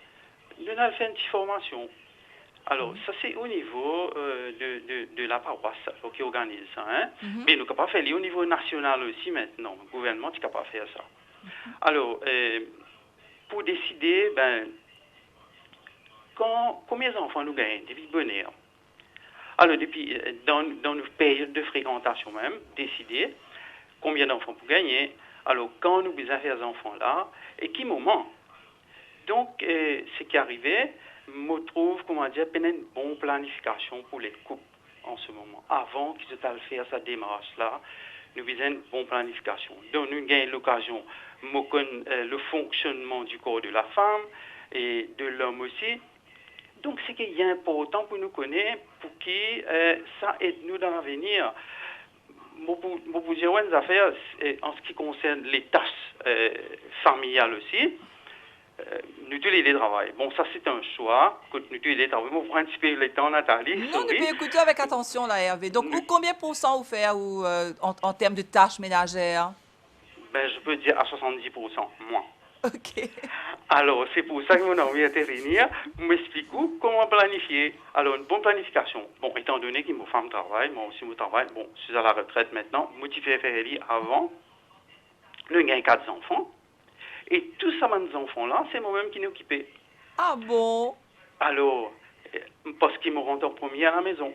nous avons fait une petite formation. Alors, ça c'est au niveau de la paroisse alors, qui organise ça. Hein? Mais nous sommes capables de faire au niveau national aussi maintenant. Le gouvernement est capable de faire ça. Alors, pour décider, combien d'enfants nous gagnons depuis le bonheur. Alors, depuis, dans nos périodes de fréquentation même, décider combien d'enfants pour gagner. Alors, quand nous besoin faire ces enfants-là, et qui moment? Donc, ce qui est arrivé, je trouve, une bonne planification pour les couples en ce moment. Avant qu'ils aient à faire cette démarche-là, nous besoin une bonne planification. Donc, nous avons l'occasion de connaître le fonctionnement du corps de la femme et de l'homme aussi. Donc, ce qui est important pour nous connaître, pour que ça aide nous dans l'avenir. Pour dire une affaire en ce qui concerne les tâches familiales aussi, nous tous les travail. Bon, ça c'est un choix que nous tous les travail. Je prends un petit peu le temps, Nathalie. Non, nous pouvons écouter avec attention là, Hervé. Donc, combien % vous faites en termes de tâches ménagères? Je peux dire à 70%, moins. OK. Alors, c'est pour ça que mon envie d'intervenir, vous m'expliquez comment planifier. Alors, une bonne planification. Bon, étant donné que ma femme travaille, moi aussi je travaille, bon, je suis à la retraite maintenant, motivé à faire avant, nous avons 4 enfants, et tous ces enfants-là, c'est moi-même qui m'occupais. Ah bon? Alors, parce qu'ils me rendent en premier à la maison.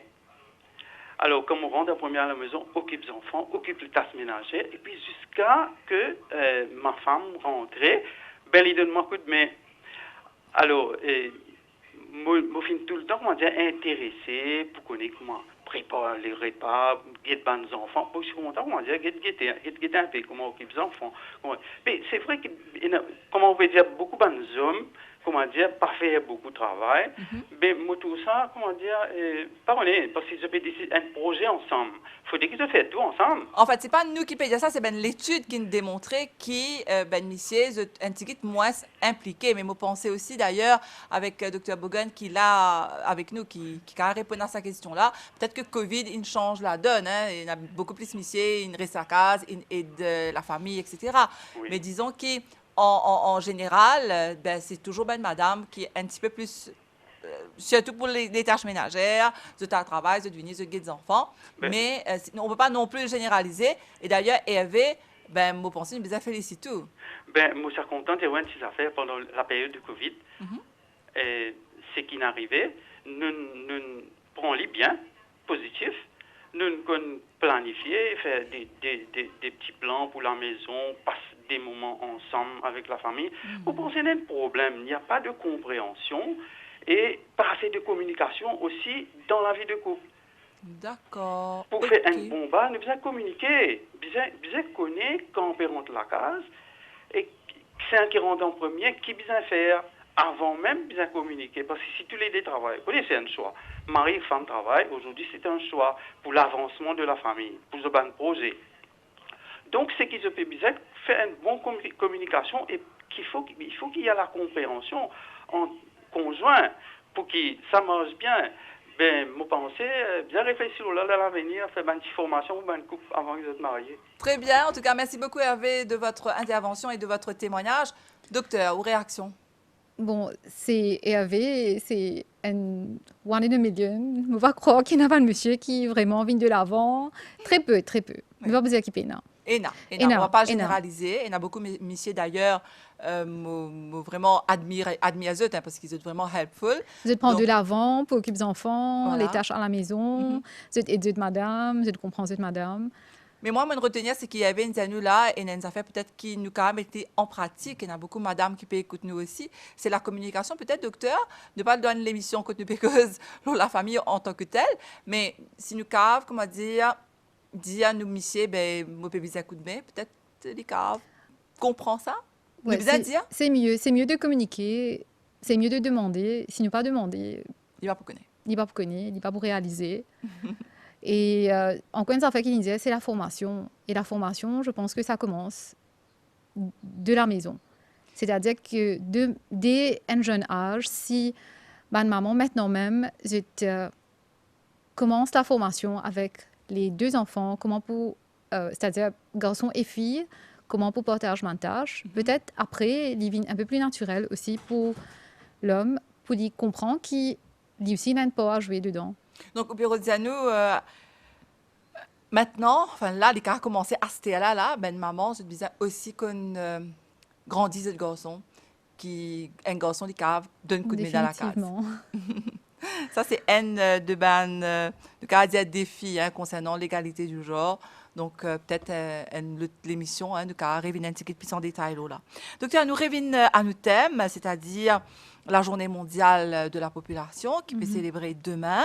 Alors, comme on rentre en premier à la maison, occupe les enfants, occupe les tâches ménagères, et puis jusqu'à que ma femme rentrait, il donne-moi un coup de main. Alors, je finis tout le temps, intéressé pour connaître comment préparer les repas, guetter les enfants. Je suis content, guetter un peu comment occuper les enfants. Mais c'est vrai que, comment on peut dire, beaucoup d'hommes, pas faire beaucoup de travail. Mais tout ça, pardonnez, parce qu'ils ont décidé un projet ensemble. Il faut dire qu'ils ont fait tout ensemble. En fait, c'est pas nous qui payons ça, c'est l'étude qui nous démontrait que monsieur est un petit peu moins impliqué. Mais moi, pensais aussi d'ailleurs avec Dr Bogun qui est là avec nous, qui a répondu à sa question-là. Peut-être que Covid, il change la donne. Hein? Il y a beaucoup plus monsieur, il reste à casa, il aide la famille, etc. Oui. Mais disons que en général, c'est toujours madame qui est un petit peu plus, surtout pour les tâches ménagères, de travail, de venir, de guider des enfants. Mais on ne peut pas non plus généraliser. Et d'ailleurs, Hervé, moi, pense que je félicite tout. Moi, je suis contente d'avoir une petite affaire pendant la période de Covid. Et ce qui est arrivé, nous prenons bien, positif. Nous planifier, faire des petits plans pour la maison, passer des moments ensemble avec la famille. Vous pensez qu'il y a un problème, il n'y a pas de compréhension et pas assez de communication aussi dans la vie de couple. D'accord. Pour faire un bon bas, nous devons communiquer, nous connaître quand on rentre la case et c'est un qui rentre en premier, qui besoin faire avant même besoin communiquer. Parce que si tous les deux travaillent, vous c'est un choix. Mari et femme travaillent, aujourd'hui c'est un choix pour l'avancement de la famille, pour ce bon projet. Donc, ce qui se fait bien, faire une bonne communication et il faut qu'il y ait la compréhension en conjoint pour que ça marche bien. Moi, pensais bien réfléchir là à l'avenir, faire une petite formation pour une couple avant qu'ils soient mariés. Très bien. En tout cas, merci beaucoup, Hervé, de votre intervention et de votre témoignage. Docteur, ou réaction? Bon, c'est Hervé, c'est un one in a million. On va croire qu'il n'y a pas de monsieur qui vraiment vient de l'avant. Très peu. Oui. On va vous équiper, non? On ne va pas généraliser. Il y a beaucoup de messieurs d'ailleurs, vraiment admiré eux, parce qu'ils sont vraiment helpful. Vous êtes prendre de l'avant pour occuper les enfants, Voilà. les tâches à la maison, vous êtes aider madame, vous êtes comprendre madame. Mais moi, je retenir, c'est qu'il y avait une année là, et une affaire peut-être qui nous quand même été en pratique. Il y a beaucoup de madame qui peut écouter nous aussi. C'est la communication, peut-être, docteur, ne pas donner l'émission que nous pécose la famille en tant que telle. Mais si nous caves, comment dire à nos messieurs, ben, moi, peux bien coup de main, peut-être les caves. Comprends ça? Ouais, c'est mieux de communiquer, c'est mieux de demander. Si nous pas demander, il va pour connaître. Il va pour connaître, il va pour réaliser. Et encore une fois, qu'il disait, c'est la formation. Et la formation, je pense que ça commence de la maison. C'est-à-dire que dès un jeune âge, si ma maman, maintenant même, commence la formation avec les 2 enfants, comment pour, c'est-à-dire garçons et filles, comment pour partager ma tâche. Peut-être après, il devient un peu plus naturel aussi pour l'homme, pour lui comprendre qu'il aussi n'a pas à jouer dedans. Donc, au bureau de nous, maintenant, enfin là, les cas commencé à se là, ben maman, je disais aussi qu'on grandisse le garçon, un garçon, les caves, donne coup de main dans la case. Ça, c'est un de cas de défi concernant l'égalité du genre. Donc, peut-être l'émission, nous arrive un petit peu plus en détail là. Donc, nous revenons à nos thèmes, c'est-à-dire la journée mondiale de la population qui peut célébrer demain.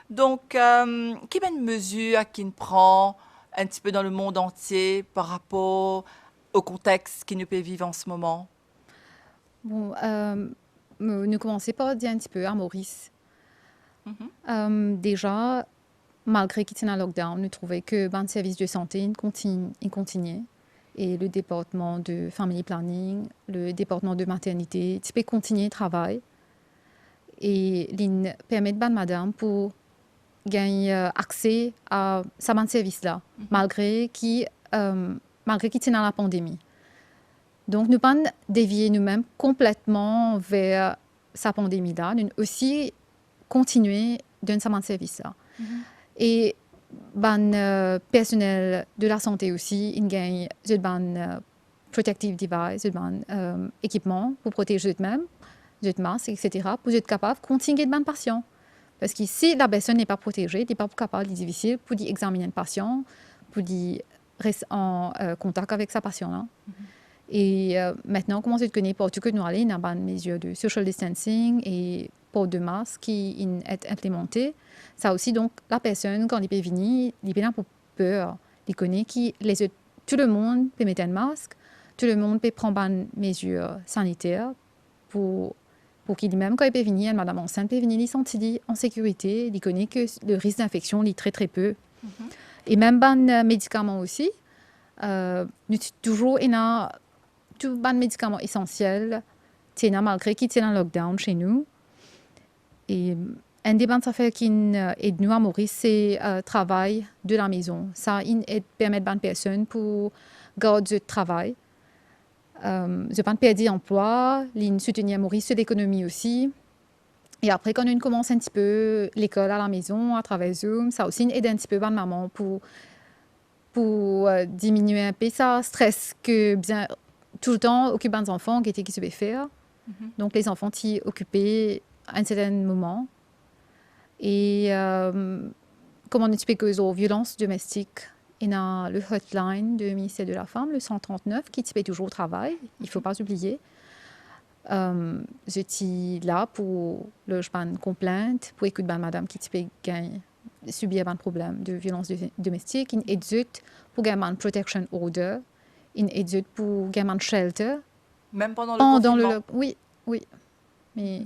Donc, quelle est une mesure qui prend un petit peu dans le monde entier par rapport au contexte qui nous peut vivre en ce moment? Bon, nous commençons par dire un petit peu à Maurice. Déjà, malgré qu'il était en lockdown, nous trouvions que le service de santé continuait. Et le département de family planning, le département de maternité, tu peux continuer le travail. Et il permet à madame pour gagner accès à ce service-là, malgré qu'il était dans la pandémie. Donc, nous ne pouvons pas dévier nous-mêmes complètement vers sa pandémie-là. Nous aussi continuer dans ce service-là. Et le personnel de la santé aussi, il gagne un protective device, un équipement pour protéger eux-mêmes, des masques, etc., pour être capable de continuer de patients. Parce que si la personne n'est pas protégée, il n'est pas capable, il est difficile pour examiner un patient, pour rester en contact avec sa patient-là. Et maintenant, comment se connaît pour tout que nous allons dans les mesures de social distancing et port de masque qui est implémenté. Ça aussi, donc, la personne, quand il peut venir, il peut avoir peur. Il connaît que tout le monde peut mettre un masque, tout le monde peut prendre des mesures sanitaires pour qu'il même, quand il peut venir, madame enceinte peut venir, il sentit en sécurité, il connaît que le risque d'infection est très, très peu. Et même les médicaments aussi, nous toujours tous les médicaments essentiels, malgré qu'il y ait un lockdown chez nous. Et un des bonnes affaires qui aide nous à Maurice, c'est le travail de la maison. Ça permet à une personne pour garder le travail. Je pas perdre l'emploi, soutenir Maurice sur l'économie aussi. Et après, quand on commence un petit peu l'école à la maison, à travers Zoom, ça aussi aide un petit peu ma maman pour diminuer un peu ça stress que bien tout le temps occuper des enfants qui se peut faire. Donc les enfants s'y occuper à un certain moment. Et comme on explique aux violences domestiques, il y a le hotline du ministère de la Femme, le 139, qui fait toujours au travail. Il ne faut pas oublier. Je suis là pour le complainte, pour écouter madame qui peut subir un problème de violence domestique. Il aide pour gagner un protection order. Il aide pour gagner un shelter. Même pendant le confinement? Oui. Mais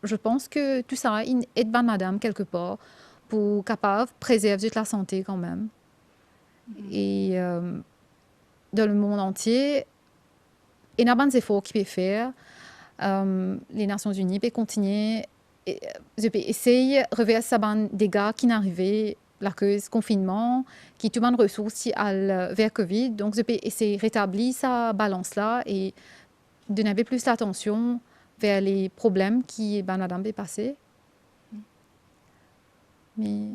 je pense que tout ça, il aide madame quelque part pour capable préserver la santé quand même. Et dans le monde entier, il y a des efforts qu'il peut faire. Les Nations Unies peuvent continuer, essayer de reverser les dégâts qui sont arrivés, la cause confinement, qui tout le monde ressources vers Covid. Donc, je peux essayer de rétablir cette balance-là et donner un peu plus d'attention vers les problèmes qui madame peut passer. Mais...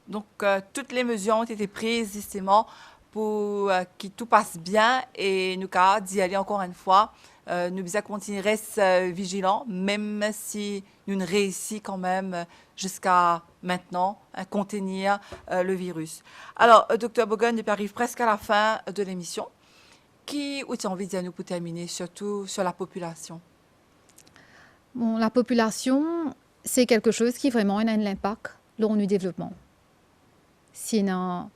Donc, toutes les mesures ont été prises justement pour que tout passe bien et nous cas d'y aller encore une fois. Nous devons continuer à rester vigilants, même si nous ne réussissons quand même jusqu'à maintenant à contenir le virus. Alors, Dr Bogon, on arrive presque à la fin de l'émission. Qui ou tu as envie de dire nous pour terminer, surtout sur la population? Bon, la population, c'est quelque chose qui vraiment a un impact dans le développement. Si on a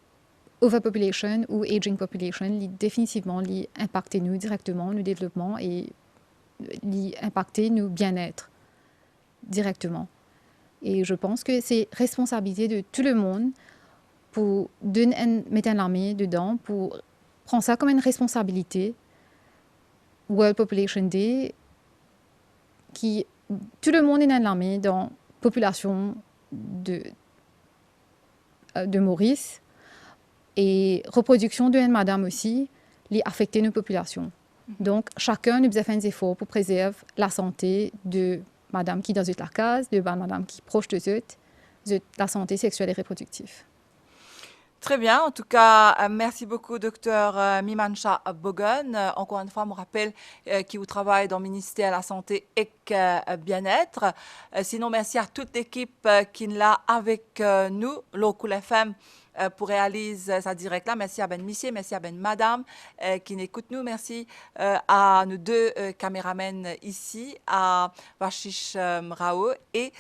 overpopulation ou aging population, définitivement, impacter nous directement, le développement et impacter nous bien-être directement. Et je pense que c'est responsabilité de tout le monde pour mettre un armée dedans, pour prendre ça comme une responsabilité. World Population Day, tout le monde est dans l'armée dans la population de Maurice. Et reproduction de madame aussi, les affecter nos populations. Donc, chacun nous fait des efforts pour préserver la santé de madame qui est dans la case, de madame qui est proche de la santé sexuelle et reproductive. Très bien. En tout cas, merci beaucoup, docteur Mimansha Bogon. Encore une fois, je me rappelle qui vous travaille dans le ministère de la Santé et Bien-être. Sinon, merci à toute l'équipe qui est là avec nous, Local FM, pour réaliser ça direct là. Merci à Ben Missier, merci à Ben Madame qui écoute nous. Merci à nos deux caméramens ici, à Vashish Rao et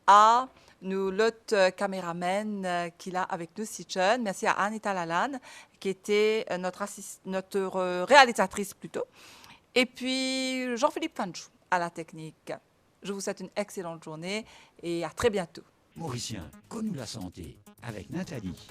à nous, l'autre caméraman qui est là avec nous, Sichon. Merci à Anita Lalanne, qui était notre réalisatrice plutôt. Et puis, Jean-Philippe Fanchou à la technique. Je vous souhaite une excellente journée et à très bientôt. Mauricien, connu la santé avec Nathalie.